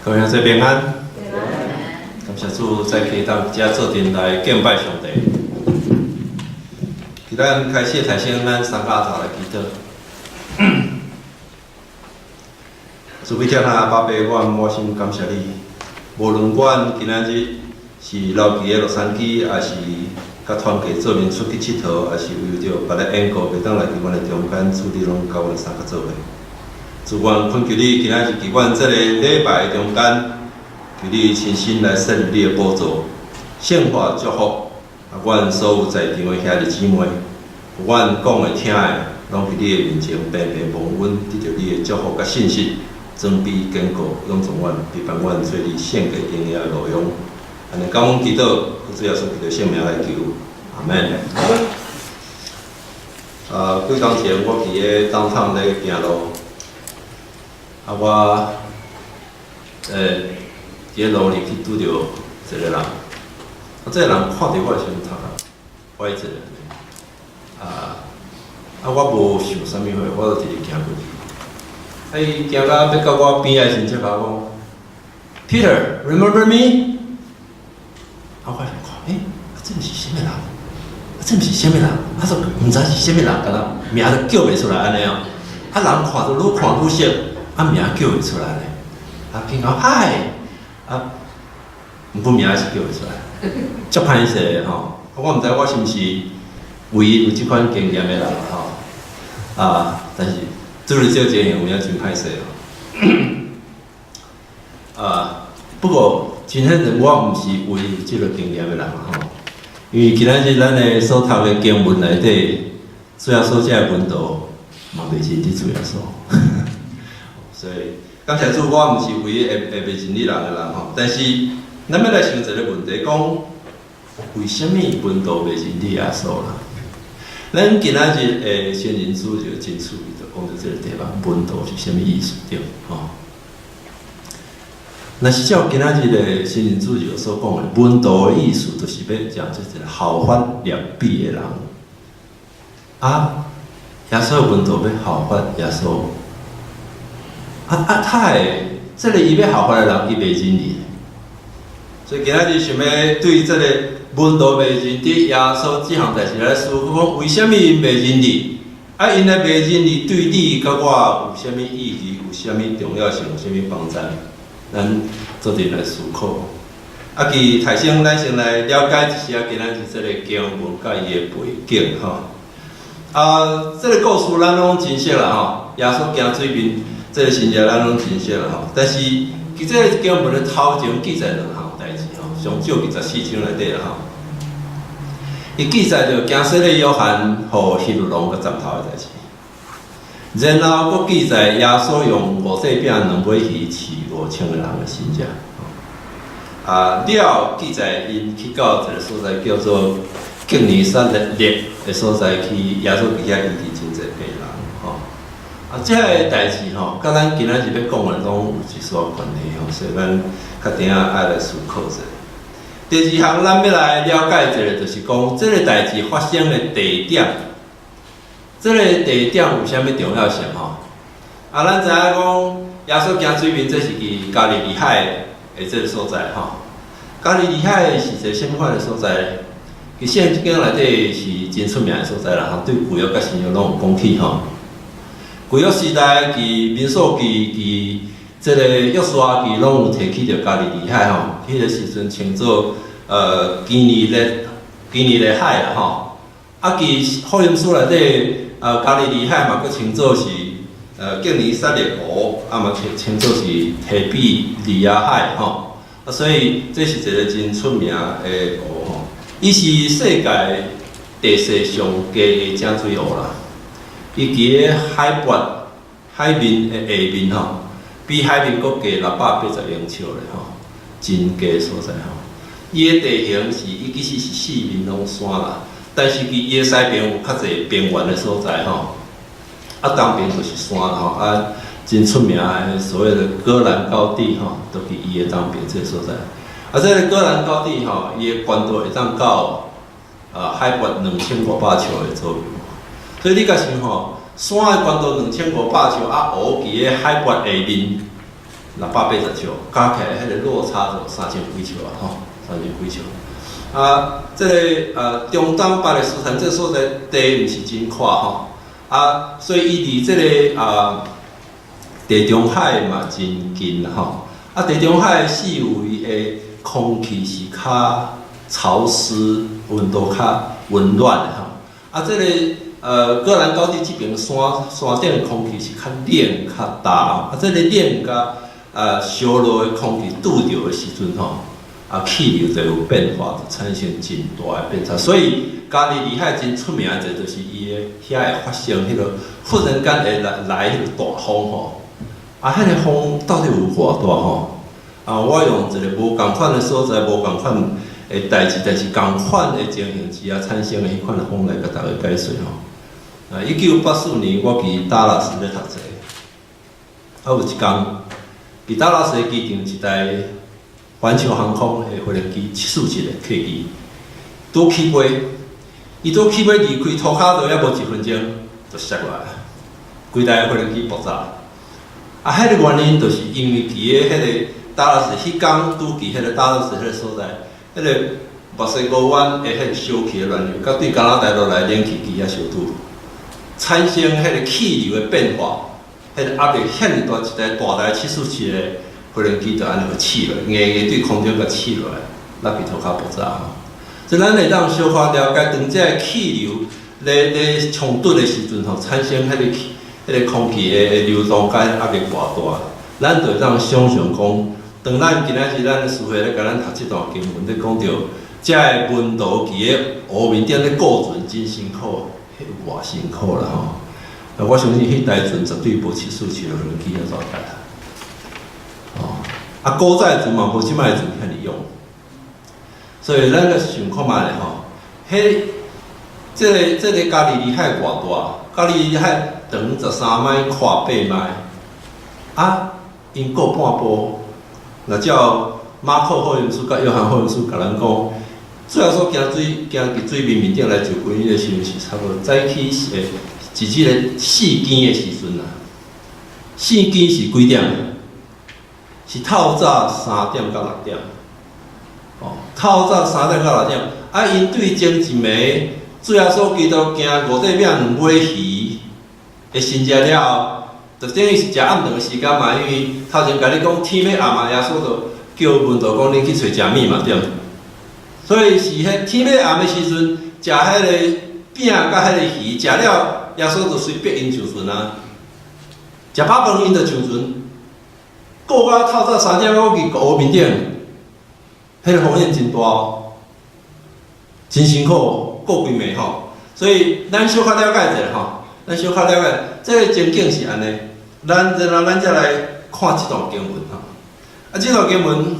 各位兄弟平安，感谢主再可以当家做阵来敬拜上帝。伫咱开始提醒咱三家头来祈祷。主要听下爸爸，我满心感谢你。无论阮今仔日是留伫个洛杉矶，还是甲团契做面出去佚佗，还是为着别个缘故袂当来伫阮的中间，主你拢甲阮三个做伙。主愿恳求你，今仔日伫阮这个礼拜的中间，求你亲身来设立你的宝座，献花祝福啊！阮所有在场的兄弟姊妹，阮讲的听的，拢伫你的面前平平蒙稳，得到你的祝福甲信息，装备坚固，永存阮，陪伴阮做你献给应验的路用。安尼，感恩祈祷，主耶稣基督圣名来求，阿门。几天前我伫个东趟咧行路。我伫个路里去拄着一个人，这个人看到我的身头歪一个，我无想啥物货，我就直直行过去。伊行到要到我边仔时，才甲我讲 ，Peter, remember me？ 我看，这毋是啥物人？这毋是啥物人？说毋知是啥物人，敢若名都叫袂出来安尼哦。人看着愈看愈熟。名叫袂出来咧，平常嗨，毋过名是叫袂出来，足歹势吼。我毋知我是毋是唯一有即款经验的人吼，但是做了这件有影真歹势哦。不过真显然我毋是唯一有即个经验的人吼，因为今仔日咱的所读的经文内底，主要所在的文道嘛袂是伫主要所。所以，感谢主，我毋是唯一会袂真理人的人吼。但是，咱要来想一个问题，讲为什么文道袂真理耶稣啦？咱今仔日的先人主就真趣味，就讲到这个地方，文道是啥物意思对？吼。若是照今仔日的先人主就所讲的，文道的意思，就是要讲即个效法良比的人。耶稣的文道要效法耶稣。他会，这个伊要效法的人，伊袂真理。所以今仔日想要对这个文道袂真理耶稣这项代志来思考，讲为什么因袂真理？因的袂真理对你甲我有啥物意义？有啥物重要性？有啥物帮助？咱做阵来思考。其提醒咱先来了解一下今仔日这个经文甲伊的背景吼。这个故事咱拢真熟啦吼，耶稣行水面。这个新约咱拢真熟啦吼，但是其这个经文的头前记载两项代志吼，上少24章内底啦吼。伊记载着行洗礼约翰互希律王个斩头的代志，然后佫记载耶稣用5块饼2尾鱼饲5000个人的身价。了记载因去到一个所在叫做吉尼撒勒的所在去，耶稣伫遐医治真济病人吼。这个代志吼，甲咱今仔日要讲的拢有一丝关系吼，所以咱较定爱来思考者。第二项，咱要来了解一个，就是讲这个代志发生的地点。这个地点有啥物重要性吼？咱知影讲耶稣行水面，这是伫加利利海的这个所在吼。加利利海是一个啥物款的所在？其实圣经内底是真出名的所在啦，吼，对旧约甲新约拢有讲起吼。旧约时代，伫民数记、伫这个约书亚记，拢有提起着加利利海吼。迄个时阵称作基尼勒海啦吼。伫福音书内底，加利利海嘛，佫称作是吉尼撒勒湖，嘛称作是提比利亚海吼。所以这是一个真出名的湖吼。伊是世界地势上低的正水湖啦。伊伫个海面的下面吼，比海面佫低680英尺咧吼，真低所在吼。伊的地形是，伊其实是四面拢山啦，但是伊的西边有较侪边缘的所在吼，东边就是山吼，真出名的所谓的戈兰高地吼，都伫伊的东边这个所在。这个戈兰高地吼，伊的高度会当到海拔2500尺的左右。所以你甲想吼，山的高度2500尺，湖伫个海拔下面， 680笑，加起来迄个落差就3000几笑啊，吼，3000几笑。啊，这个中东巴勒斯坦这个所在地毋是真宽吼，啊，所以伊离这个地中海嘛真近啦吼。啊，地中海四围的空气是较潮湿，温度较温暖的吼。啊，这个戈兰高地这边山顶的空气是较冷较大，啊，这个冷甲烧落的空气拄着的时阵吼。啊，气流就有变化，就产生真大的变差。所以加利利海真出名的就是伊个遐会发生迄个忽然间会来迄个大风吼。啊，迄个风到底有偌大吼？啊，我用一个无共款的所在、无共款的代志，但是共款的情形之下产生的迄款的风来甲大家解说吼。啊，1984年我伫达拉斯咧读册，啊有一天，伫达拉斯的机场一台环球航空的飞行机747的客机，拄起飞，伊拄起飞离开涂骹道还无1分钟就摔落来，规台飞行机爆炸。啊，迄个原因就是因为伫个迄个达拉斯迄天拄伫迄个达拉斯迄个所在，迄个墨西哥湾的迄个烧气的乱流，甲对加拿大落来冷气机啊相拄，产生迄个气流的变化，迄个压力遐尔大，一台大台747的飞行机就安尼个起落，硬硬对空中甲起落来，落去涂骹爆炸吼。所以咱会当小可了解，当这气流咧冲突的时阵吼，产生迄个空气的流动甲压力偌大，咱就会当想象讲，当咱今仔日咱师傅咧甲咱读这段经文，咧讲到，这个温度伫个湖面顶咧过船真辛苦，迄偌辛苦啦吼。我相信迄台船绝对无747的飞机遐状态啦。啊，古早的船嘛，无即摆的船遐尼用，所以咱个想看觅咧吼，这个加利利海偌大？加利利海长13迈，宽8迈，啊，因过半步，那照马可福音书甲约翰福音书甲咱讲，最后说行伫水面顶来就归伊的时阵是差不多早起是即个4更的时阵啦。4更是几点？是透早3点到6点。哦，透早3点到6点。啊，因对前一暝，主耶稣基督行5块饼2尾鱼的神食了后，就等于是食暗顿的时间嘛。因为头前甲你讲天要暗嘛，耶稣就叫门徒讲恁去找食物嘛，对。所以是迄天要暗的时阵，食迄个饼甲迄个鱼，食了，耶稣就随逼因上船啊。食饱饭因就上船，过到透早3点，我去湖面顶，迄个风险真大哦，真辛苦，过几暝吼。所以咱小可了解者吼，咱小可了解，这个情景是安尼。咱再来看这段经文吼。啊，这段经文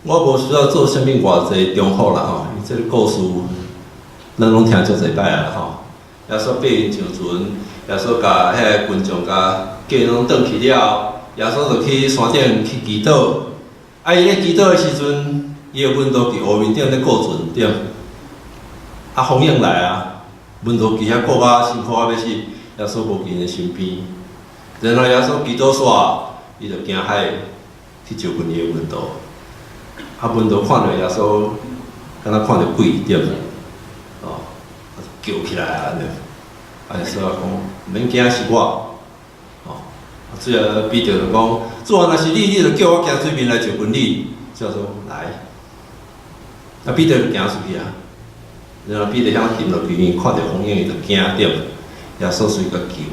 我无需要做啥物偌济中好啦吼，因为这个故事咱拢听足侪摆啊吼。耶稣逼因上船，耶稣甲迄个群众甲叫因拢转去了，耶稣就去山顶去祈祷。啊，伊咧祈祷的时阵，伊的门徒伫湖面顶咧过船对。啊，风影来啊，门徒伫遐过啊辛苦啊要死，耶稣无伫因身边。然后耶稣祈祷煞，伊就行海去招阮伊的门徒。啊，门徒看到耶稣，敢若看到鬼对。哦，叫起来啊！啊，耶稣讲，免惊是我。哦，最后彼得就讲，主啊，若是你就叫我行水面来招阮你。主说来。啊，彼得就行出去啊。然后彼得遐沉落去，伊看到风影，伊就惊点，耶稣随个救。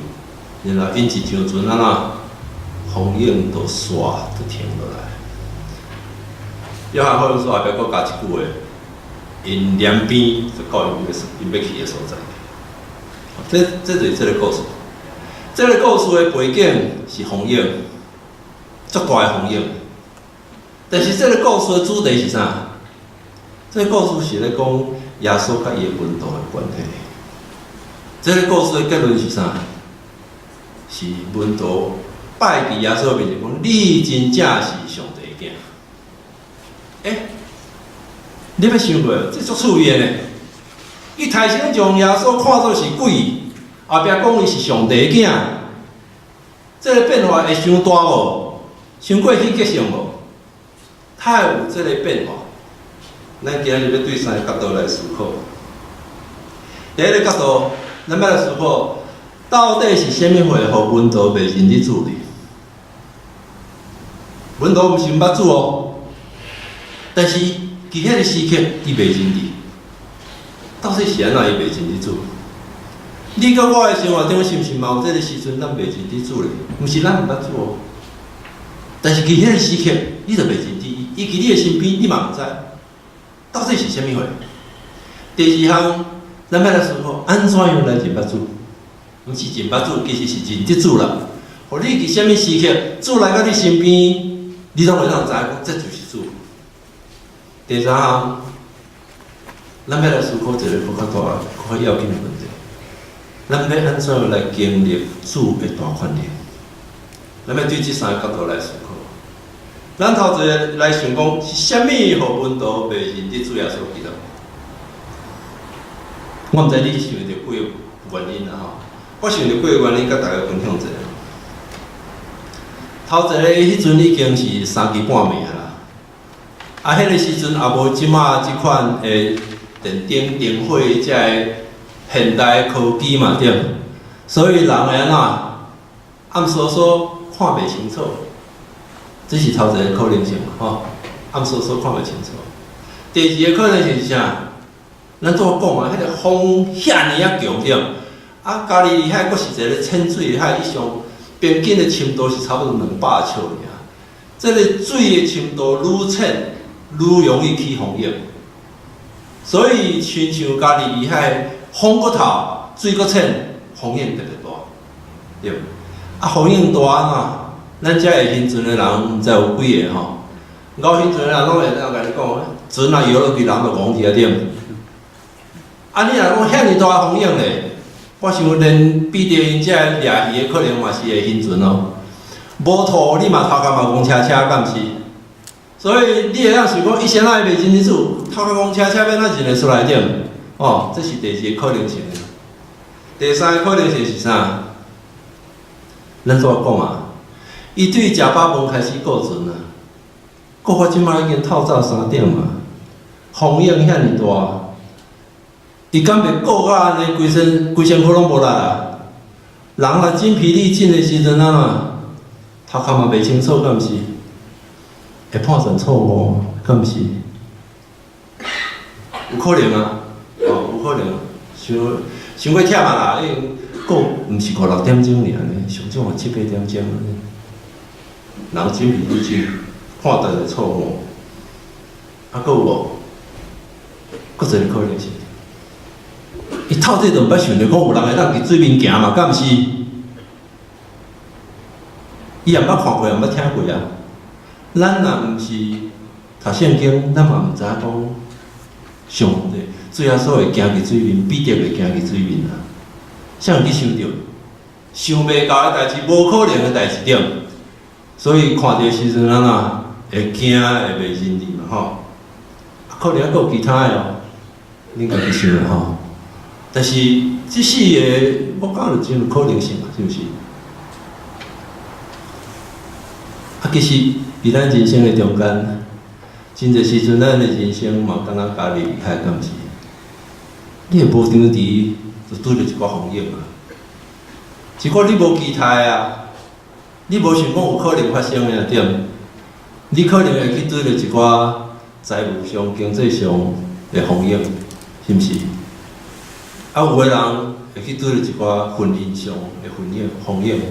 然后因一上船啊，风影就煞就停落来。约翰福音书后壁佫加一句话，因连边就到因要去的所在。这就是这个故事。这个故事的背景是风影，足大的风影。但是这个故事的主题是啥？这个故事是咧讲耶稣甲伊的门徒的关系。这个故事的结论是啥？是门徒拜伫耶稣面前讲：“你真正是上帝的囝。”你要想过，这足趣味的呢。伊提前将耶稣看作是鬼，后壁讲伊是上帝的囝，这个变化会伤大无？想过去结成无？它有这个变化。咱今日要对三个角度来思考。第一个角度，咱要来思考，到底是啥物会互温度袂真伫主哩？温度毋是毋捌煮哦，但是伫迄个时刻伊袂真伫。到底是安怎伊袂真伫煮？你甲我的生活中是毋是嘛有这个时阵咱袂真伫煮咧？毋是咱毋捌煮哦，但是伫迄个时刻你就袂真伫，伊伫你的身边，你嘛毋知。到底是啥物货？第二项，咱要来思考，安怎样来真捌煮？毋是真捌煮，其实是真伫煮啦。互你伫啥物时刻煮来到你身边，你拢会当知讲，这就是煮。第三项，咱要来思考一个更较大、更较要紧的问题。咱要安怎样来经历煮的大权力？咱要对这三个角度来思考。咱头一个来想讲，是啥物互温度袂认得主耶稣基督？我毋知你想到几个原因啦吼，我想到几个原因，甲大家分享一下。头一个迄阵已经是3更半暝啦，迄个时阵也无即马即款诶电灯、电火遮个现代科技嘛对，所以人会安怎暗烁烁看袂清楚。这是头一个可能性嘛，吼，暗烁烁看袂清楚。第二个可能性是啥？咱怎讲啊？迄个风遐尼啊强对，加利利海阁是一个浅水海以上，边境的深度是差不多200尺尔。这个水的深度愈浅，愈容易起风影。所以亲像加利利海，风阁透，水阁浅，风影特别大，对。风影大嘛？咱遮会行船的人，毋知有几个吼？我行船的人拢会当甲你讲，船啊摇落去，人就戆去啊点。你若讲遐尼大的风影咧，我想连彼得因遮掠鱼的可能嘛是会行船哦。无土你嘛头壳嘛戆车，敢是？所以你会当想讲，伊先仔袂真伫煮，头壳戆车要哪认会出来点？哦，这是第二个可能性。第三个可能性是啥？咱怎讲啊？伊对食饱饭开始顾船啊，国发即摆已经透早3点嘛，风影遐尼大，伊敢袂顾到安尼，规身躯拢无力啊。人若精疲力尽的时阵啊，头壳嘛袂清楚，敢毋是？会判断错误，敢毋是？有可能啊，有可能。伤过忝啊啦，顾毋是5、6点钟尔呢，上少嘛7、8点钟呢。人精疲力尽，判断的错误，阁有无？阁一个可能性，伊透早就毋捌想着讲有人会当伫水面行嘛，敢毋是？伊也毋捌看过，也毋捌听过啊。咱若毋是读圣经，咱嘛毋知影讲上帝主耶稣会行伫水面，彼得会行伫水面啊。啥有去想着？想袂到的代志，无可能的代志点。所以看到时阵安怎会惊会袂认得嘛吼？可能还佫有其他的哦，恁家己想吼。但是即四个我讲就真有可能性嘛，是毋是？其实伫咱人生的中间，真侪时阵咱的人生嘛，敢若家己离开，敢毋是？你会无张伫就拄着一寡风影啊，一寡你无期待啊。你无想讲有可能发生的点，你可能会去拄着一寡财务上、经济上的风影，是毋是？有个人会去拄着一寡婚姻上的风影，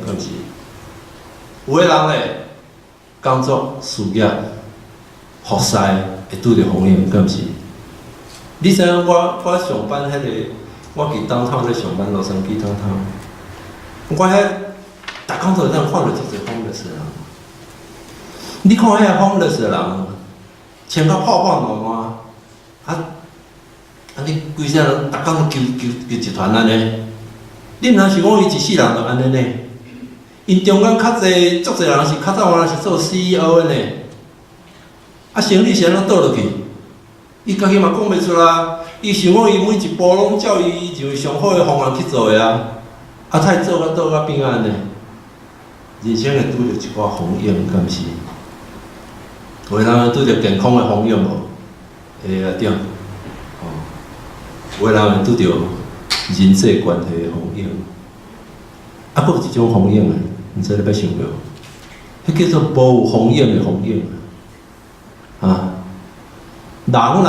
敢毋是？有个人咧，工作、事业、学识会拄着风影，敢毋是？你知影我上班迄个，我伫东头咧上班，洛杉矶东头，我迄。逐工都会当看到一个homeless的人，你看遐homeless的人，穿到破破烂烂，安尼规些人逐工都揪一团安尼。你毋通想讲伊一世人就安尼呢？因中间较侪足侪人是较早原来是做 CEO 的呢，生理是安怎倒落去？伊家己嘛讲袂出来，伊想讲伊每一步拢照伊上上好的方案去做的啊，太做到倒到边仔呢？人生会拄着一寡风险，敢毋是？有的人拄着健康的风险无？会啊对。有的人会拄着人际关系的风险。啊，佫有一种风险啊，毋知你捌想过无？迄叫做无有风险的风险啊！人若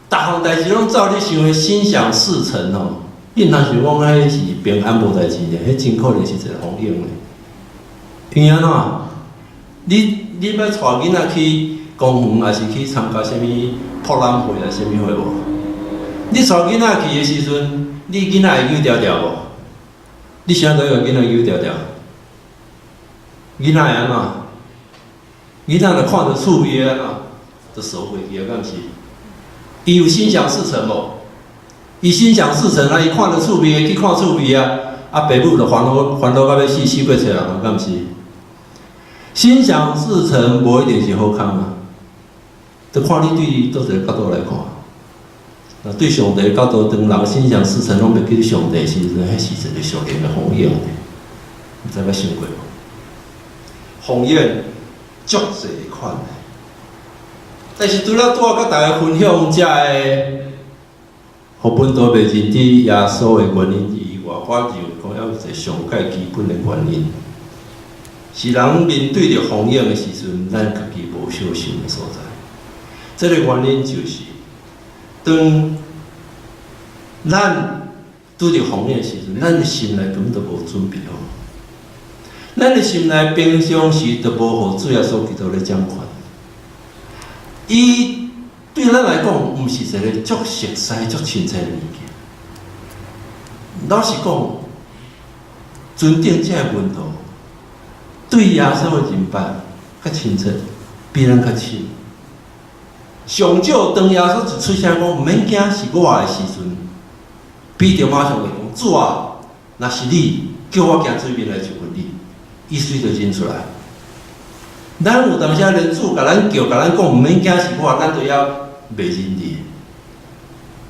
逐项代志拢照你想的心想事成哦，你若想讲迄是平安无代志咧，迄真可能是一个风险咧。因为安怎？你要带囡仔去公园，还是去参加啥物博览会啊？啥物会无？你带囡仔去的时阵，你囡仔会扭条条无？你啥都要囡仔扭条条？囡仔会安怎？囡仔就看着厝边安怎，就收回去啊，敢毋是？伊有心想事成无？伊心想事成啊！伊看着厝边，去看厝边啊！啊，爸母就烦恼到要死，死过找人啊，敢毋是？心想事成无一定是好康啊，就看你对倒一个角度来看。那对上帝的角度，当人心想事成拢袂记上帝时阵，迄是一个上帝的风险。你知捌想过无？风险足侪款的，但是除了拄仔甲大家分享遮个，互本道袂认知耶稣的原因以外，我认为讲还有一个上界基本的原因。是人面对着风险的时阵，咱家己无小心的所在。这个原因就是，当咱拄着风险的时阵，咱的心内根本就无准备好。咱的心内平常时就无互主耶稣基督咧掌权。伊对咱来讲，毋是一个足熟悉、足亲切的物件。老实讲，尊敬这个问道。对耶稣的认捌较清楚，比咱较深。上少当耶稣一出声讲，毋免惊是我的时阵，彼得马上就讲：主啊，若是你叫我行水面来就问你，意思就认出来。咱有当时连主甲咱叫，甲咱讲毋免惊是我，咱都要袂认你。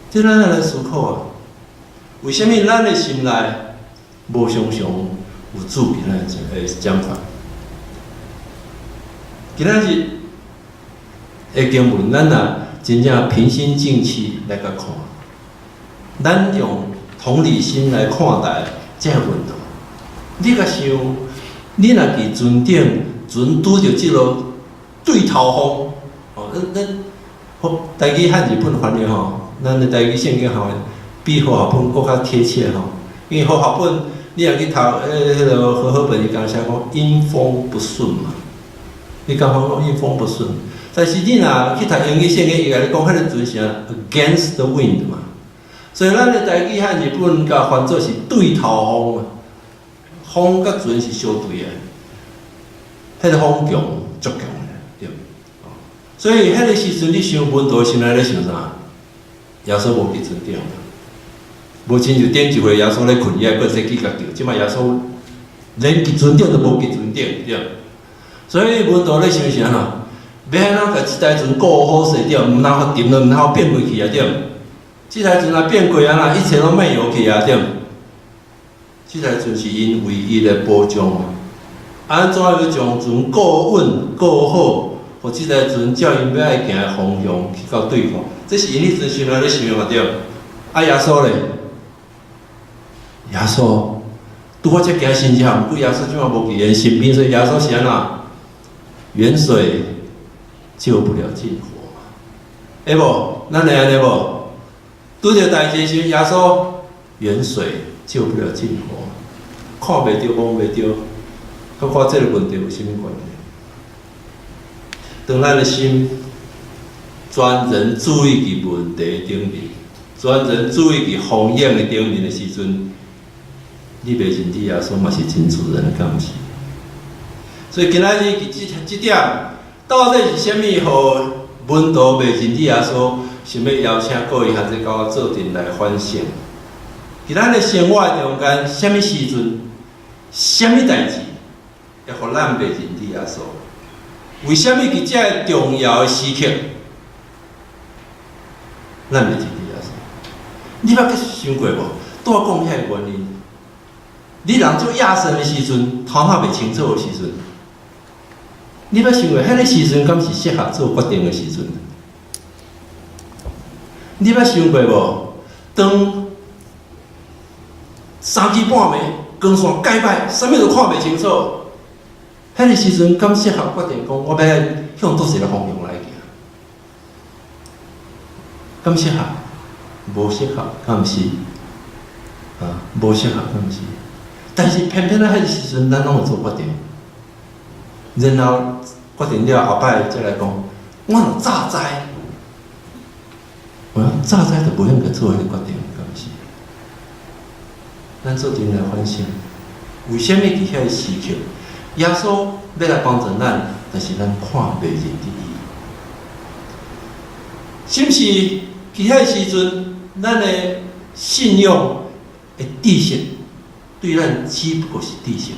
这咱来思考啊，为什么咱的心内无常常有主给咱的掌权？今仔日的经文，咱若真正平心静气来甲看，咱用同理心来看待这个问题。你甲想，你若伫船顶，船拄着即落对头风，哦，咱台语汉日本翻译吼，咱的台语圣经吼比好学本搁较贴切吼，因为好学本你若去读迄个和合本，伊讲写讲因风不顺嘛。你讲讲因风不顺，但是你若去读英语圣经，伊甲你讲迄个船是 against the wind 嘛，所以咱的台语和日本甲翻做是对头风啊，风甲船是相对的，迄个风强足强的，对。所以迄个时阵，你想文道心内咧想啥？耶稣无伫船顶，无亲像顶一回耶稣咧困，伊还搁先去甲叫，即摆耶稣连伫船顶都无伫船顶，对。所以文道咧想啥吼？要安怎甲即台船顾好势对，毋通互沉了，毋通变过去啊对。即台船若变过安怎，一切拢漫游去啊对。即台船是因唯一的保障啊。安怎要将船顾稳、顾好，互即台船照因要爱行的方向去到对方？这是因迄阵心内咧想嘛对。啊耶稣咧，耶稣拄好才惊新车，毋过耶稣即马无伫因身边，所以耶稣是安怎？远水救不了近火嘛，会无？咱会安尼无？拄着代志时，耶稣远水救不了近火，看袂着，摸袂着，甲我这个问题有啥物关系？当咱的心专人注意伫问题顶面，专人注意伫风险的顶面的时阵，你袂认知耶稣嘛是真自然的，敢毋是？所以今仔日即点，到底是啥物？互文道袂认知耶稣，想要邀请各位学者甲我做阵来反省。伫咱的生活中间，啥物时阵、啥物代志，会互咱袂认知耶稣？为什么伫遮个重要的时刻，咱袂认知耶稣？你捌去想过无？拄仔讲遐个原因，你人做亚神的时阵，头脑袂清楚的时阵，你要想下，迄个时阵敢是适合做决定的时阵？你捌想过无？当3更半暝，光线介歹，啥物都看袂清楚，迄个时阵敢适合决定讲我要向倒一个方向来行？敢适合？无适合，敢毋是？无适合，敢毋是？但是偏偏迄个时阵，咱拢会做决定，然后决定了后摆再来讲，我若早知。早知就无应该做迄个决定，敢毋是？咱做阵来反省，为虾米伫遐个时刻，耶稣要来帮助咱，但是咱看袂认得伊？是毋是？伫遐个时阵，咱的信仰的底线，对咱只不过是底线。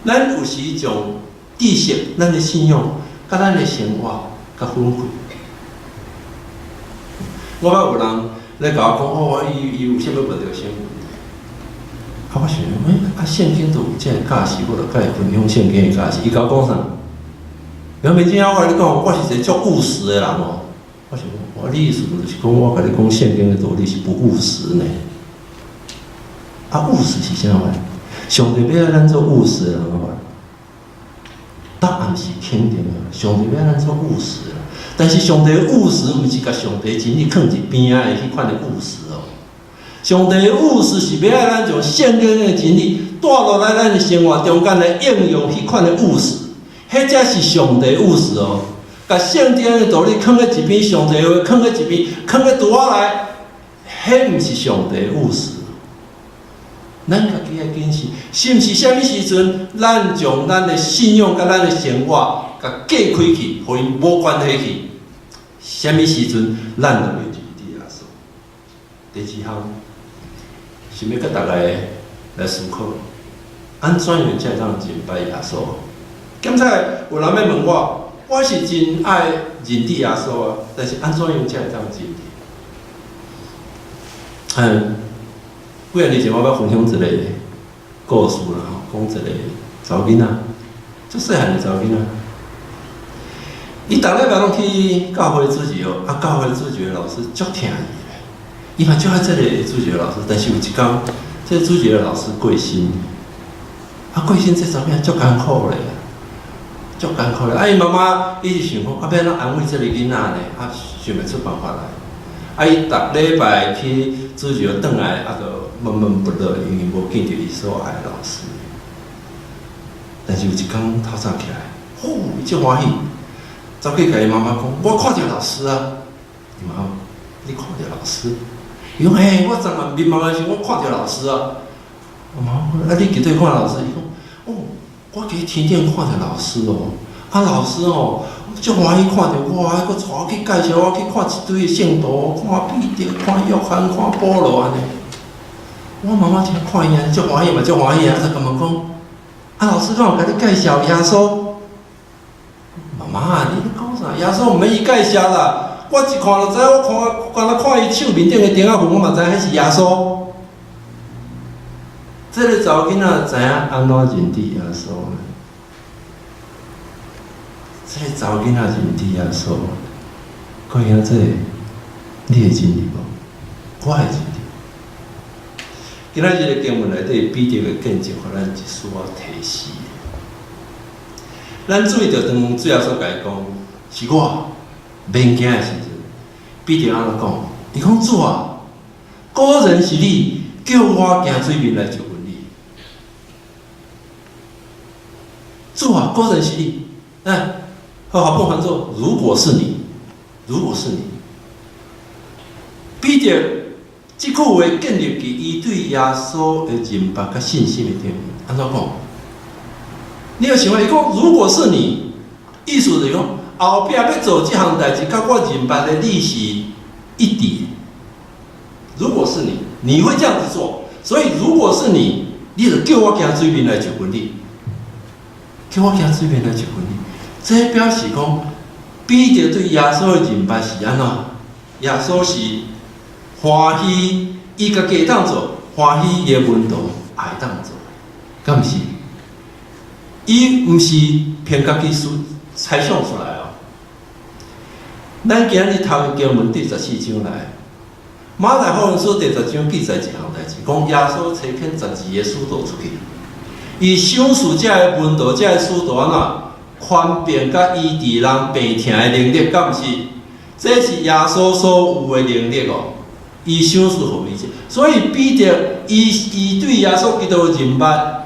咱有时将底线，咱的信仰，甲咱的生活，甲分开。我捌有人来甲我讲，哦，伊有啥物问着啥物？我想，圣经都有这个教示，我著甲伊分享圣经的教示。伊甲我讲啥？杨明正我甲你讲，我是一个足务实的人哦。我想，你意思就是讲，我甲你讲圣经的道理是不务实呢？务实是啥物？上帝要咱做务实的人哦。答案是肯定的，上帝要咱做务实的。但是上帝的务实，毋是甲上帝真理放一边仔的迄款的务实哦。上帝的务实是要咱将圣经的真理带落来咱的生活中间来应用迄款的务实，迄才是上帝的务实哦。甲圣经的道理放在一边，上帝的话放在一边，放在拄仔来，迄毋是上帝的务实。咱家己要检视，是毋是啥物时阵，咱将咱的信仰甲咱的生活，甲隔开去，互因无关系去。啥物时阵，咱就要认得耶稣。第二项，是要甲大家来思考，安怎样才会当认拜耶稣？检采有人要问我，我是真爱认得耶稣啊，但是安怎样才会当认得？几啊年前我要分享一个故事啦，讲一个查某囡仔，足细汉的查某囡仔。伊逐礼拜拢去教会主日学，教会主日的老师足疼伊的。伊嘛足爱这个主日的老师，但是有一天，这个主日的老师过身，过身这查某囝足艰苦嘞，足艰苦嘞。伊妈妈一直想讲，要安怎安慰这个囡仔呢？想袂出办法来。伊逐礼拜去主日学转来，就闷闷不乐，因为无见到伊所爱的老师。但是有一天透早起来，伊足欢喜。走去甲伊妈妈讲，我看到老师啊！伊妈，你看到老师？伊讲，我昨晚眠梦的时候，我看到老师啊！我妈，你绝对看老师？伊讲，我伫天顶看到老师哦。老师哦，足欢喜看到我，还佫带我去介绍我去看一堆圣徒，看彼得、看约翰、看保罗安尼。我妈妈听看伊安尼足欢喜嘛，足欢喜啊！就甲问讲，老师敢有甲你介绍耶稣？妈妈，你咧讲啥？耶稣毋免伊介绍啦，我一看就知，我敢若看伊手面顶的钉仔痕，我嘛知迄是耶稣。这个查某囡仔知影安怎认得耶稣呢？这个查某囡仔认得耶稣，看影这你会认得无？我会认得。今仔日的经文内底，彼得的见证，互咱一丝仔提示。咱注意到，当主耶稣甲伊讲，是我免惊的时阵，彼得安怎讲？伊讲主啊，果然是你，叫我行水面来就问你。主啊，果然是你。好不还说，如果是你，如果是你，彼得即句话建立伫伊对耶稣的认捌甲信心的顶面。安怎讲？你要想伊讲，如果是你，意思就是讲，后壁要做这项代志，甲我认捌的你是一致。如果是你，你会这样子做。所以，如果是你，你就叫我行水面来就问你，叫我行水面来就问你。这表示讲，彼得对耶稣的认捌是安怎？耶稣是欢喜，伊家己当做欢喜伊的门徒，爱当做，敢毋是？伊毋是凭家己猜想出来哦。咱今日读的经文第14章来，马太福音书第10章记载一项代志，讲耶稣差遣12个使徒出去，伊赏赐这个门徒、这个使徒安怎宽辨甲医治人病痛的能力，敢毋是？这是耶稣所有的能力哦。伊赏赐互伊，所以彼得伊对耶稣基督的认捌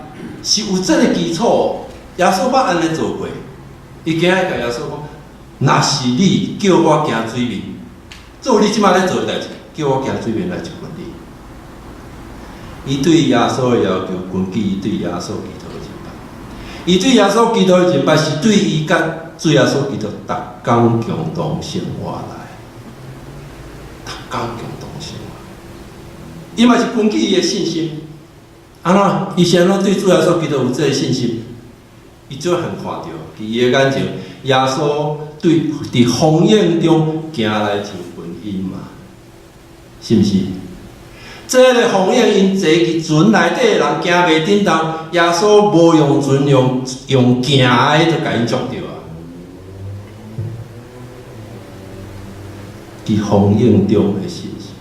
是有这个基础。耶稣捌安尼做过，伊今日甲耶稣讲：若是你叫我行水面，做你即摆咧做的代志，叫我行水面来就问你。伊对耶稣的要求，根据伊对耶稣基督的认捌。伊对耶稣基督的认捌是对伊甲主耶稣基督逐工共同生活来，逐工共同生活。伊嘛是根据伊的信心，安怎？伊是安怎对主耶稣基督有这个信心？伊就很看到，伫伊的眼前，耶稣对伫风影中行来像云烟嘛，是毋是？这个风影因坐伫船内底的人行袂振动，耶稣无用船用行的就甲因捉着啊！伫风影中的信心，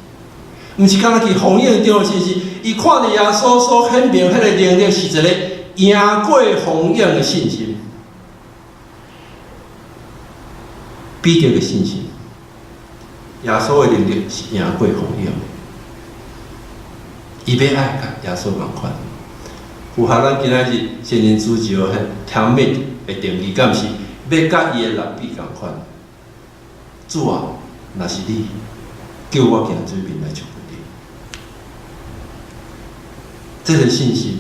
毋是干那伫风影中的信心，伊看到耶稣所显明迄个能力是一个。赢过风影的信心，彼得的信心，耶稣的能力是赢过风影的。伊要爱甲耶稣共款，符合咱今仔日圣人主教迄甜蜜的定义，敢是要甲伊的立比共款。主啊，若是你叫我行水面来祝福你，这个信心。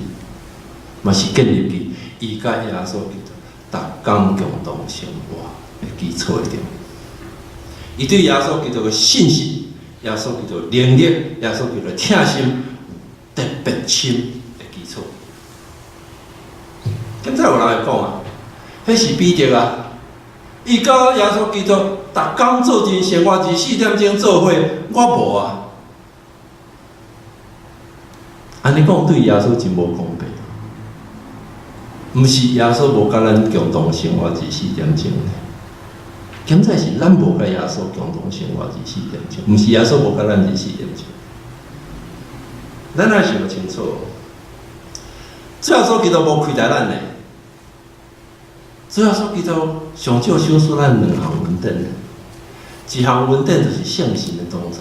嘛是建立伫伊甲耶稣基督逐工共同生活的基础里头。伊对耶稣基督的信心、耶稣基督的能力、耶稣基督的疼心特别深的基础。现在有人会讲啊，迄是彼得啊，伊甲耶稣基督逐工做阵生活24点钟做伙，我无啊。安尼讲对耶稣真无公平。毋是耶稣无甲咱共同生活24点钟呢，现在是咱无甲耶稣共同生活24点钟，毋是耶稣无甲咱24点钟。咱爱想清楚，主耶稣基督无亏待咱呢。主耶稣基督上少赏赐咱2项恩典，一项恩典就是圣神的同在。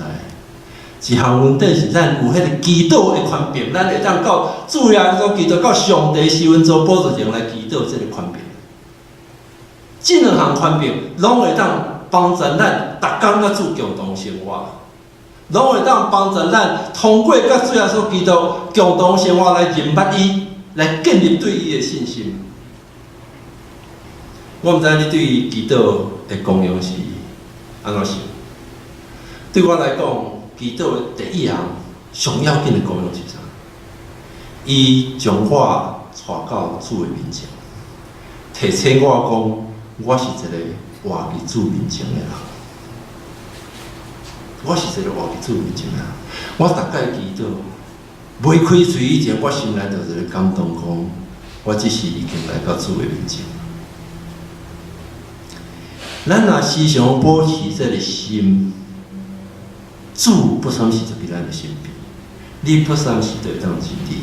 一项恩典是咱有迄个祈祷的权柄，咱会当到主耶稣基督到上帝施恩座宝座前来祈祷，这个权柄。这2项权柄拢会当帮助咱逐工甲主共同生活，拢会当帮助咱通过甲主耶稣基督共同生活来认捌伊，来建立对伊的信心。我毋知你对于祈祷的功用是安怎想？对我来讲。祈祷的第一项上要紧的功用是啥？伊将我带到主的面前，提醒我讲，我是一个活伫主面前的人。我是一个活伫主面前的人。我逐摆祈祷，未开嘴以前，我心内就一个感动，讲我只是已经来到主的面前。咱若时常保持这个心。主不三时就伫咱的身边，你不三时就会当支持伊。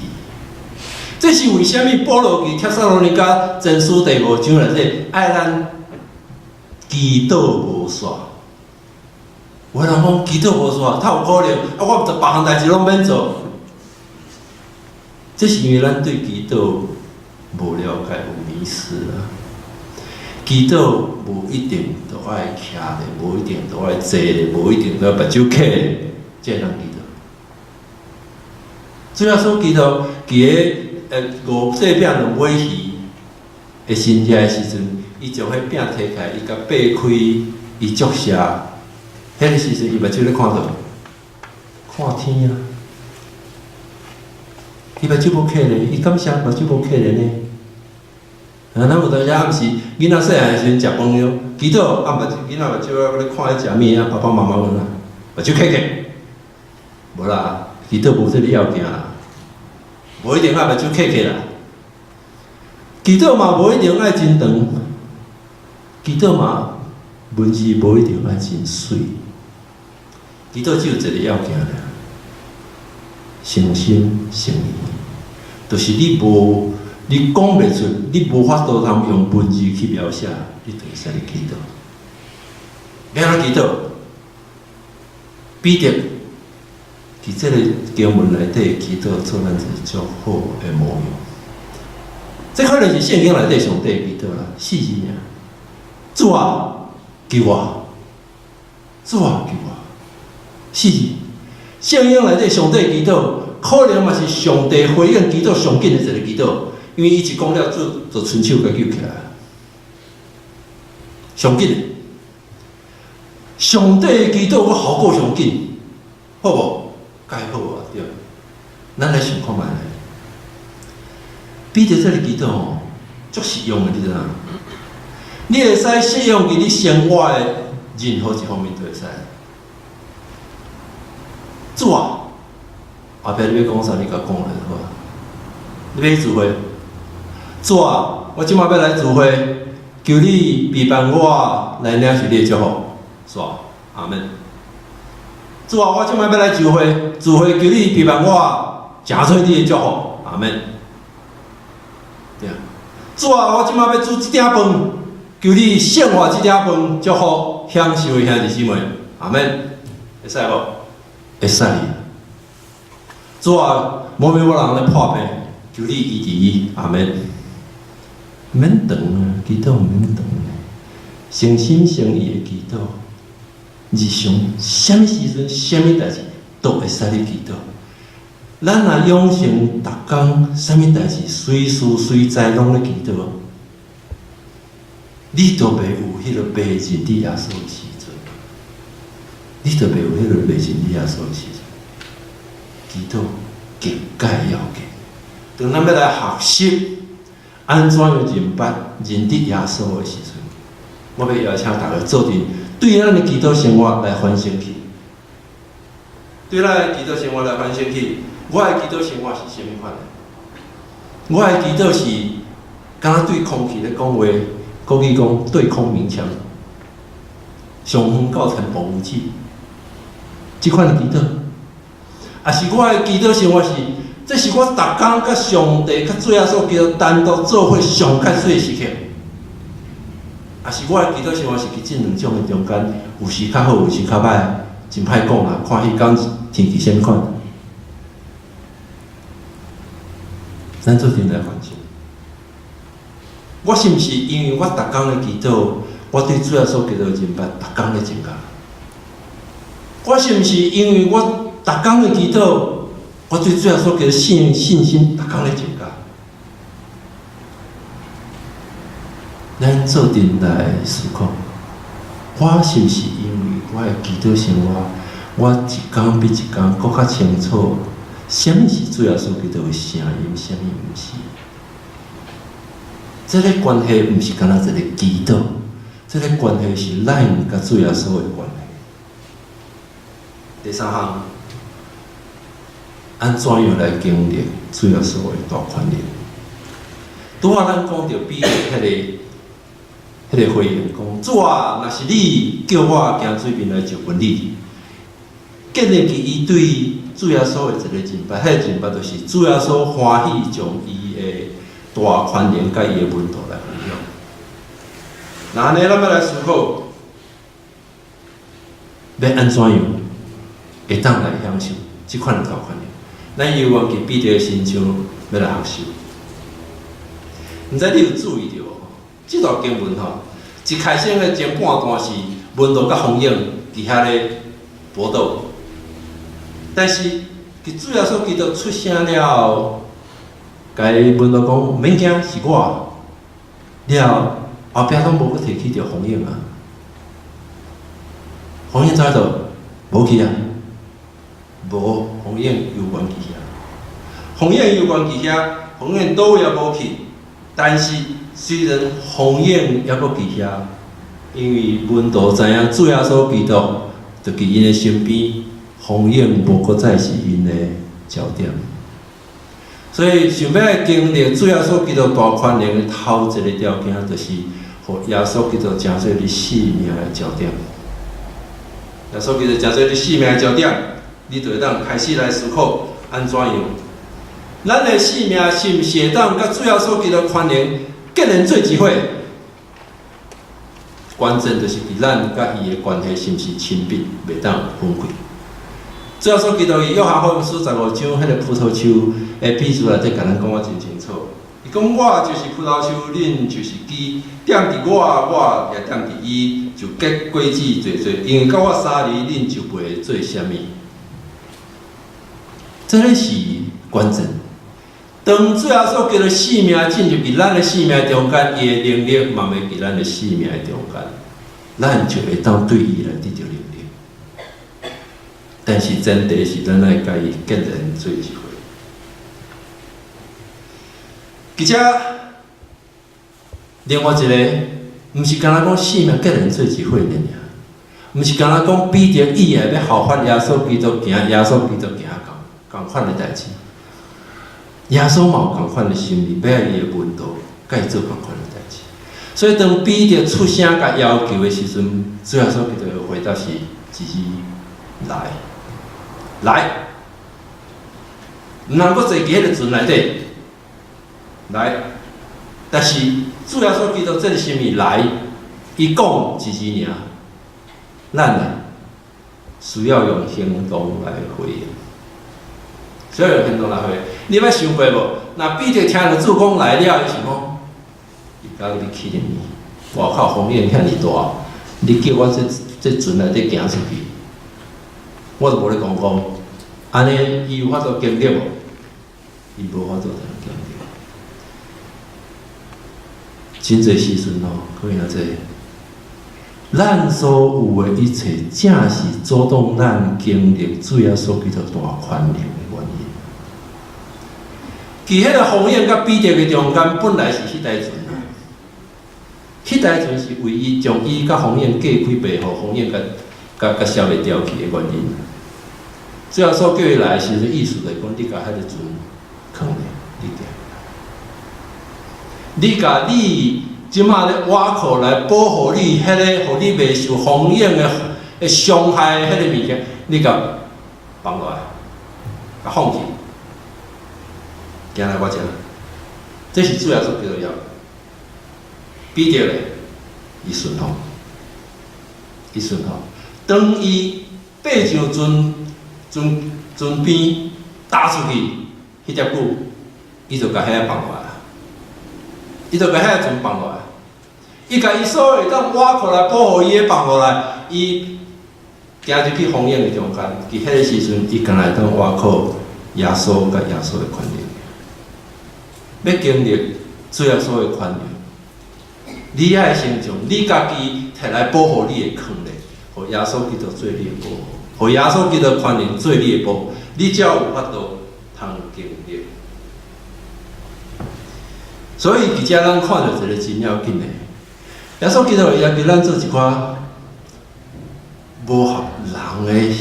这是为虾米？保罗伫帖撒罗尼迦前书第5章内底，爱咱祈祷无煞。有人讲祈祷无煞，他有可能啊，我别项代志拢免做。这是因为咱对祈祷无了解、有迷失啊。祈祷无一定都爱徛咧，无一定都爱坐咧，无一定都要目睭闭咧，这人祈祷。主要说祈祷，伫个5块饼2尾鱼会生食的时阵，伊将迄饼摕起来，伊甲掰开，伊注射。迄个时阵，伊目睭咧看到，看天啊！伊目睭无闭咧，伊感谢目睭无闭咧呢。咱有当时暗时，囡仔细汉的时阵食饭了，祈祷啊，囡仔目睭咧看咧食物啊，爸爸妈妈问啊，目睭开开，无啦，祈祷无这个要紧啦。无一定爱目睭刻刻啦。祈祷嘛，无一定爱真长。祈祷嘛，文字无一定爱真水。祈祷只有一个要件尔，诚心诚意，就是你讲袂出，你无法度通用文字去描写，你就会使去祈祷。要安怎祈祷？彼得伫这个经文内底祈祷，做咱一个足好的模样。这可能是圣经内底上帝祈祷啦，4字尔。主啊，救我！主啊，救我！4字。圣经内底上帝祈祷，可能嘛是上帝回应祈祷上紧的一个祈祷，因为伊一讲了，主就伸手甲救起来。上紧的，上帝的祈祷我好过上紧，好无？该好啊，对。咱来想看觅。彼得这个祈祷吼，足实用的，你知影？你会使适用伫你生活的任何一方面都会使。主啊，后壁你要讲啥？你甲讲来就好。你要去聚会，主啊，我即摆要来聚会，求你陪伴我来领受你的祝福，是吧？阿门。主啊，我即摆要来聚会，求你陪伴我食出你的祝福，阿门。对啊，主啊，我即摆要煮一鼎饭，求你献我这鼎饭，祝福享受的兄弟姊妹，阿门。会使无？会使。主啊，无免我人咧破病，求你医治伊，阿门。免长啊，祈祷免长，诚心诚意的祈祷，日常什么时阵、什么代志都会使你祈祷。咱若养成逐工什么代志随时随在拢咧祈祷，你就袂有迄个迷人你耶稣的时阵，你就袂有迄个迷人你耶稣的时阵。祈祷极介要紧。当咱要来学习安怎样认捌认得耶稣的时阵，我要邀请大家做阵对咱的祈祷生活来反省去。对咱的祈祷生活来反省去。我的祈祷生活是啥物款的？我的祈祷是，敢若对空气咧讲话，国语讲对空鸣枪，上远到天王无际，即款的祈祷，也是我的祈祷生活是，这是我逐工甲上帝、甲主耶稣基督单独做伙上较水的时刻，也是我的祈祷生活是伫即两种的中间，有时较好，有时较歹，真歹讲啦。看迄天天气啥物款。咱做阵来反省，我是毋是因为我逐工的祈祷，我对主耶稣基督的认捌逐工咧增加？我是毋是因为我逐工的祈祷，我对主耶稣基督信心逐工咧增加？咱做阵来思考，我是毋是因为我的祈祷生活，我一工比一工搁较清楚？什么是主耶稣基督的声音？什么毋是？这个关系毋是干那一个祈祷，这个关系是咱甲主耶稣的关系。第三项，安怎样来经历主耶稣的大权力？拄仔咱讲到彼得迄个回应讲：主啊，若是你叫我行水面来就问你，建立起伊对主耶稣的一个认捌，迄个认捌就是主耶稣欢喜将伊的大权能甲伊的温度来分享。那安尼，咱要来思考，要安怎样会当来享受即款的大权能？咱犹原伫彼得的身上要来学习。毋知你有注意到无？即段经文吼，一开始的前半段是温度甲风影伫遐咧搏斗。但是，伫主耶稣基督出声了，甲伊问到讲：免惊，是我。了后壁拢无去提起着风影啊，风影在倒？无去啊，无风影犹原伫遐。风影犹原伫遐，风影倒位也无去。但是虽然风影还阁伫遐，因为温度知影主耶稣基督就伫因的身边。风影无搁再是因的焦点。所以想要来经历主耶稣基督大宽容的头一个条件，就是互耶稣基督成做你生命的焦点。耶稣基督成做你生命的焦点，你就会当开始来思考安怎样，咱的生命是毋是会当甲主耶稣基督宽容结连做一伙？关键就是伫咱甲伊的关系是毋是亲密，袂当分开。主耶稣基督伊约翰福音书15章迄个葡萄树的比喻内底，甲咱讲啊真清楚。伊讲我就是葡萄树，恁就是枝，踮伫我，我也踮伫伊，就结果子侪侪。因为甲我相离，恁就袂做啥物。这个是关键。当主耶稣基督生命进入伫咱的生命中间，伊的能力嘛要伫咱的生命中间，咱就会当对伊来得到能力。但是前提是咱爱甲伊结连做一伙。而且另外一个，毋是干那讲生命结连做一伙呢，毋是干那讲彼得以后要效法耶稣基督行，耶稣基督行共款的代志。耶稣嘛有共款的心理，要伊的温度，甲伊做共款的代志。所以当彼得出声甲要求的时阵，主耶稣基督的回答是：一字来。来，毋通搁坐伫迄个船内底来。但是主耶稣基督这是啥物来？伊讲一字尔，咱呢需要用行动来回应。需要用行动来回应。你捌想过无？若彼得听到主讲来了，伊想讲，伊甲你去哩外口风险遐尼大，你叫我这船内底行出去？我就无咧讲，安尼伊有法度经历无？伊无法度经历。真侪时阵吼，可能这咱所有的一切，正是阻挡咱经历主耶稣基督大宽容的原因。其迄个风险甲彼得的中间，本来是迄台船啊，迄台船是唯一将伊甲风险隔开背后，风险甲消灭掉去的原因。主耶稣叫伊来的时阵，意思就是讲，你甲迄个船放咧，你甲你即马咧瓦靠来保护你迄个，互你袂受风险的伤害迄个物件，你甲放落来，甲放弃，行来我遮，这是主要所叫做要。彼得咧，伊顺服，伊顺服。当伊爬上船边打出去，迄只久，伊就甲遐放落来。伊就甲遐船放落来，伊甲伊所有当挖过来保护伊的放落来，伊行入去风险的中间。伫迄个时阵，伊干来当挖靠耶稣甲耶稣的宽容，要经历主耶稣的宽容，你爱先将你家己摕来保护你的坑咧，互耶稣基督做你的保护，互耶稣基督宽容做你的保护，你才有法度通经历。所以，伫遮咱看到一个真要紧的，耶稣基督也给咱做一寡无合人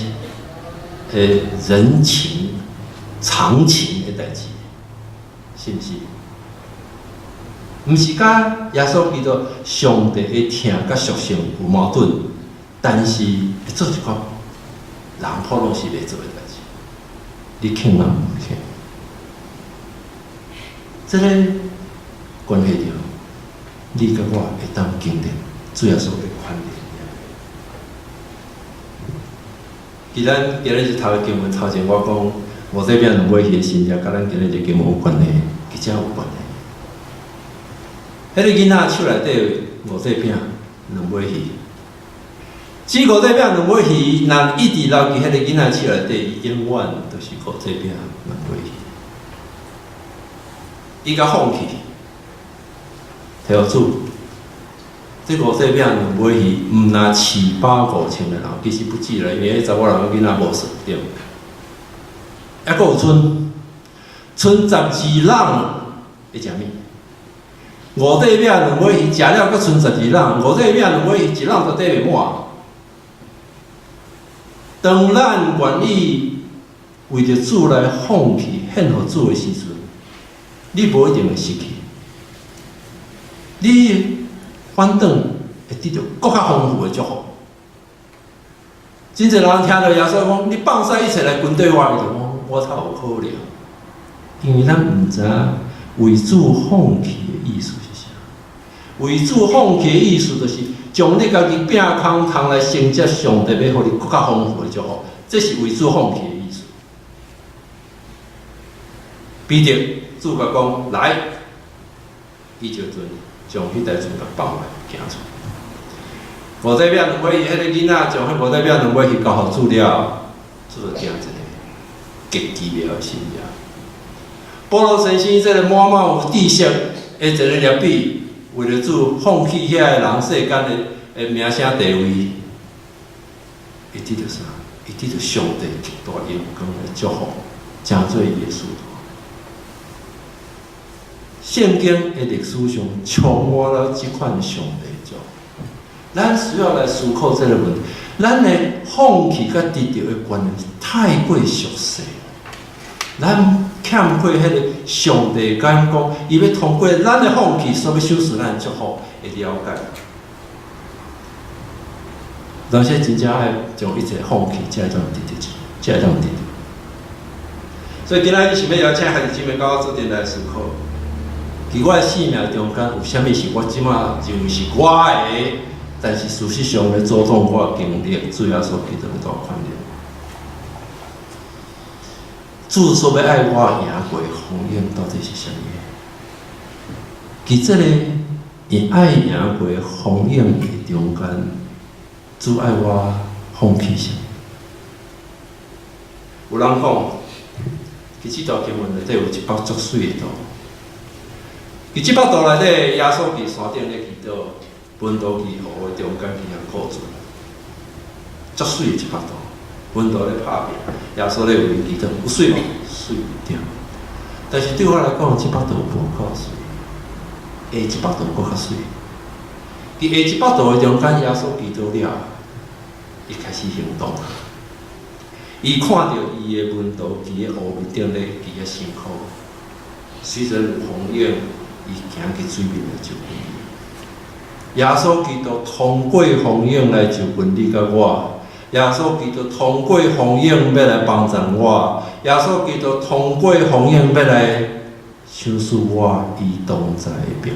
的人情、常情的代志，是毋是？毋是甲耶稣基督上帝的听甲属性有矛盾，但是会做一寡人普通是袂做的代志，你肯吗？唔肯？这个。关系着你甲我会当经历主耶稣的宽容。伫咱今日日头的经文头前，我讲五这边两尾鱼的新约，甲咱今日日经文有关系，其实有关系。迄个囡仔手内底五这边两尾鱼，只五这边两尾鱼，若一直留伫迄个囡仔手内底，永远就是五这边两尾鱼。伊甲放弃。条主，这五块饼两尾鱼，毋拿700、5,000个人，其实不止啦，因为迄查某人囡仔无算对。还佫有剩12人会食物？五块饼两尾鱼食了，佫剩12人，五块饼两尾鱼一人都缀袂满。当咱愿意为着主来放弃、献互主的时阵，你无一定会失去，你反倒会得到更较丰富的祝福。真侪人听到耶稣讲，你放下一切来跟对我，伊就讲我才有可能，因为咱毋知影为主放弃的意思是啥。为主放弃的意思就是将你家己拼空通来承接上帝要互你更较丰富的祝福，这是为主放弃的意思。彼得主甲讲来，伊就将迄台船甲放来行出。无代表两尾，迄个囡仔将迄无代表两尾去交互主了，主就惊一个极奇妙的信仰。保罗先生这个满满有知识的一个劣笔，为了主放弃遐个人世间的名声地位，伊得到啥？伊得到上帝极大荣光的祝福，成做伊的使徒。圣经的历史上充满了这款上帝祝福。咱需要来思考这个问题，咱的放弃甲得到的观念太过熟悉，咱欠缺迄个上帝感讲，伊要通过咱的放弃，所要享受咱的祝福的了解。而且真正爱将一切放弃，才会当得到，才会当得到。所以今仔日想要邀请孩子姊妹到我这边来思考，伫我的生命中间有啥物是我即马认为是我的？但是事实上咧，阻挡我经历主要所基督的大款了。主所要爱我赢过风险到底是啥物？其实咧，伊爱赢过风险的中间，主爱我放弃啥？有人讲，其实这条经文内底有一幅足水的图。伫这幅图内底，耶稣伫山顶咧祈祷。温度气候的中间，去遐过住，足水的一幅图。温度咧拍拼，耶稣咧为伊祈祷，有水无？水唔对。但是对我来讲，这幅图无够水，下一幅图搁较水。伫下一幅图的中间，耶稣祈祷了，伊开始行动。伊看到伊的温度，伫个乌面顶咧，伫个辛苦，虽然有风影，伊行去水面来救伊。耶稣基督通过风影来救阮你甲我，耶稣基督通过风影要来帮助我，耶稣基督通过风影要来享受我伊同在的平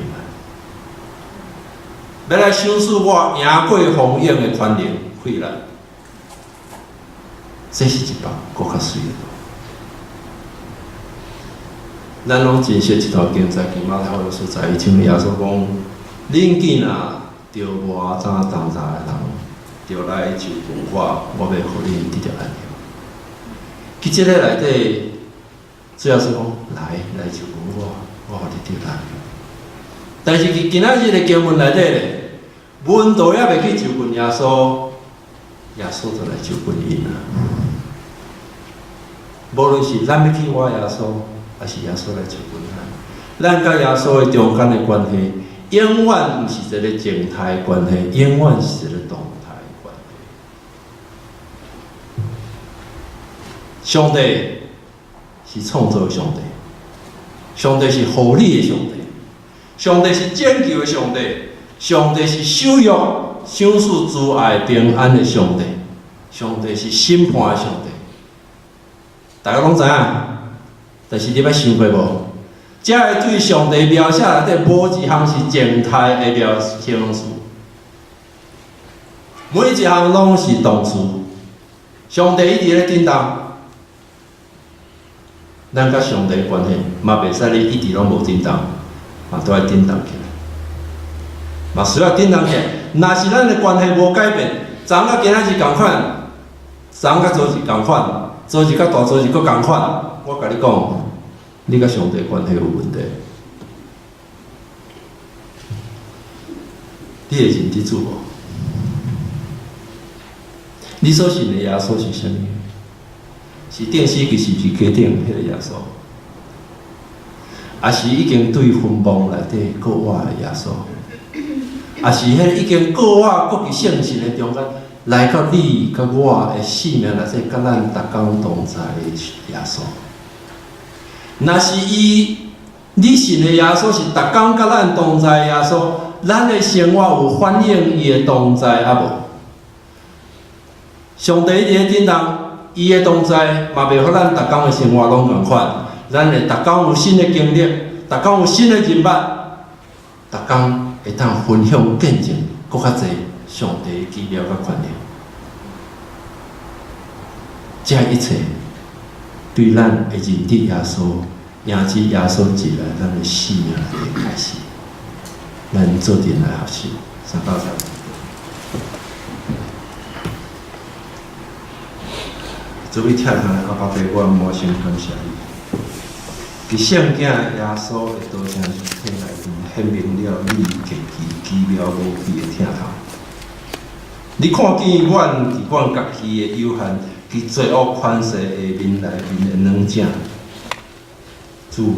安，要来享受我赢过风影的权能快乐。这是一幅搁较水的图。咱拢真熟一条经，在基马太的所在，伊像耶稣讲。恁囝啊，着无早当早的人，着来就问我，我要互恁得到安宁。去即个内底，主要是讲来就问我，我互你得安宁。但是去今仔日的经文内底咧，温度也袂去就问耶稣，耶稣就来就问因啦。无论是咱要去我耶稣，还是耶稣来就问咱，咱甲耶稣的中间的关系。永远毋是一个静态的关系，永远是一个动态的关系。上帝是创造的上帝，上帝是合理的上帝，上帝是拯救的上帝，上帝是守约、享受慈爱、平安的上帝，上帝是审判的上帝。大家拢知影，但是你捌想过无？这个对上帝描写内底无一项是静态的描形容词，每一项拢是动词。上帝一直咧叮当，咱甲上帝关系嘛袂使你一直拢无叮当，嘛都要叮当起来，嘛需要叮当起来。若是咱的关系无改变，昨甲今仔日共款，昨甲昨日共款，昨日甲大昨日佫共款，我甲你讲。你甲上帝关系有问题，你会认得主无？你所信的耶稣是啥物？是钉死伫十字架顶迄个耶稣，还是已经对坟墓内底过活的耶稣？还是迄个已经过活、过伫圣神的中间，来到你甲我的生命内底，甲咱逐工同在的耶稣？若是伊你信的耶稣是逐工甲咱同在耶稣，咱的生活有反映伊的同在啊无？上帝伫个顶头，伊的同在嘛袂互咱逐工的生活拢共款，咱会逐工有新的经历，逐工有新的人物，逐工会当分享见证，搁较侪上帝的奇妙甲权利。这一切对咱会认得耶稣，迎接耶稣进来，咱的生命会开始。咱做阵来学习，3到3。这位听下阿爸爸，我满心感谢你。伫圣经耶稣的道成肉体内面显明了你极其奇妙无比的疼痛。你看见阮伫阮家己的有限，伫罪恶权势下面内面的软井，主，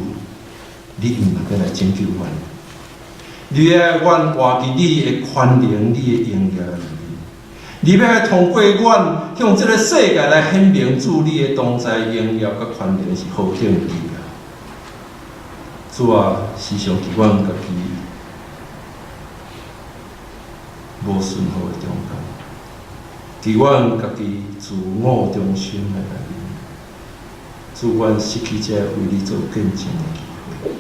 你毋能够来拯救阮。你要阮活伫你的权能、你的荣耀里面。你要来通过阮向这个世界来显明主你的同在、荣耀甲权能是何等奇妙。主啊，时常伫阮家己无顺好的中间，伫阮家己自我中心的内面，主阮失去这为你做见证的机会，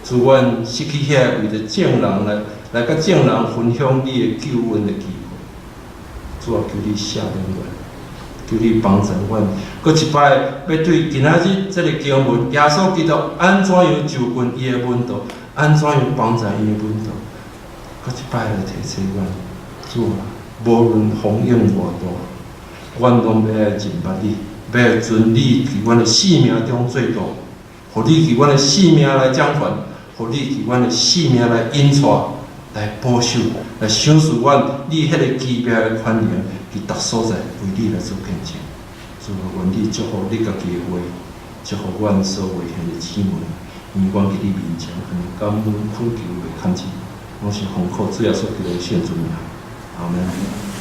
主阮失去遐为着众人来甲众人分享你的救恩的机会。主啊，求你赦免阮，求你帮助阮。搁一摆要对今仔日这个经文，耶稣基督安怎样就近伊的温度，安怎样帮助伊的温度，搁一摆来提醒阮。主啊，无论风影偌大，阮拢要来认捌你，要来尊你伫阮的生命中做主，互你伫阮的生命来掌权，互你伫阮的生命来引带。来保守，来享受阮你迄个奇妙的权能，伫逐所在为你来做见证。主啊，愿你祝福你家己的话，祝福阮所为献的姊妹，愿阮伫你面前，感恩恳求袂堪钱，拢是奉靠主耶稣基督的圣主名。阿门。